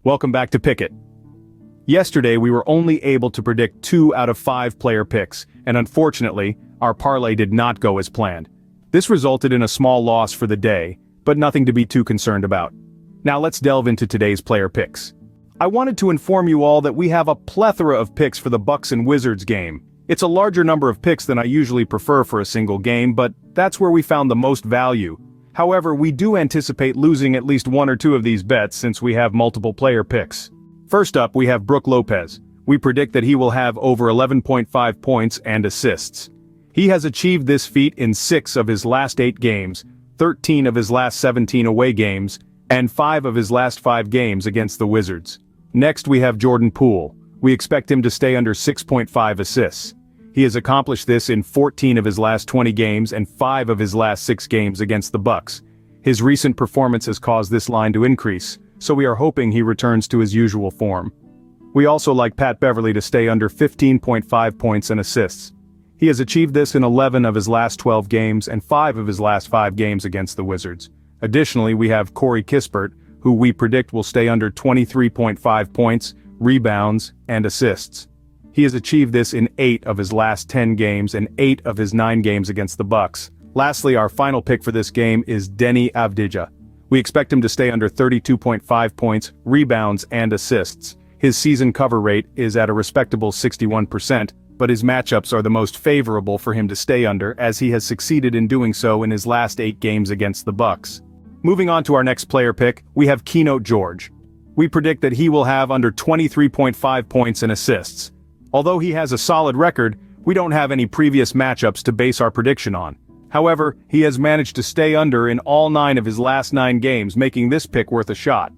Welcome back to Pick It. Yesterday we were only able to predict 2 out of 5 player picks, and unfortunately, our parlay did not go as planned. This resulted in a small loss for the day, but nothing to be too concerned about. Now let's delve into today's player picks. I wanted to inform you all that we have a plethora of picks for the Bucks and Wizards game. It's a larger number of picks than I usually prefer for a single game, but that's where we found the most value. However, we do anticipate losing at least 1 or 2 of these bets since we have multiple player picks. First up, we have Brook Lopez. We predict that he will have over 11.5 points and assists. He has achieved this feat in 6 of his last 8 games, 13 of his last 17 away games, and 5 of his last 5 games against the Wizards. Next we have Jordan Poole. We expect him to stay under 6.5 assists. He has accomplished this in 14 of his last 20 games and 5 of his last 6 games against the Bucks. His recent performance has caused this line to increase, so we are hoping he returns to his usual form. We also like Beverly to stay under 15.5 points and assists. He has achieved this in 11 of his last 12 games and 5 of his last 5 games against the Wizards. Additionally, we have Corey Kispert, who we predict will stay under 23.5 points, rebounds, and assists. He has achieved this in 8 of his last 10 games and 8 of his 9 games against the Bucks. Lastly, our final pick for this game is Denny Adija. We expect him to stay under 32.5 points, rebounds, and assists. His season cover rate is at a respectable 61%, but his matchups are the most favorable for him to stay under, as he has succeeded in doing so in his last 8 games against the Bucks. Moving on to our next player pick, we have Keynote George. We predict that he will have under 23.5 points and assists. Although he has a solid record, we don't have any previous matchups to base our prediction on. However, he has managed to stay under in all 9 of his last 9 games, making this pick worth a shot.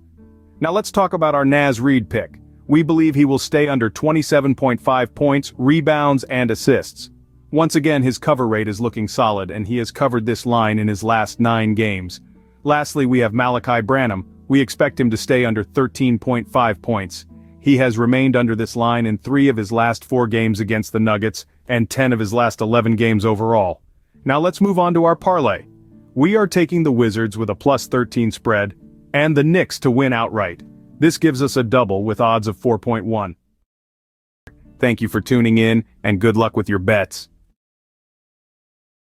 Now let's talk about our Naas Reed pick. We believe he will stay under 27.5 points, rebounds, and assists. Once again, his cover rate is looking solid, and he has covered this line in his last 9 games. Lastly, we have Malachi Branham. We expect him to stay under 13.5 points. He has remained under this line in 3 of his last 4 games against the Nuggets, and 10 of his last 11 games overall. Now let's move on to our parlay. We are taking the Wizards with a +13 spread, and the Knicks to win outright. This gives us a double with odds of 4.1. Thank you for tuning in, and good luck with your bets.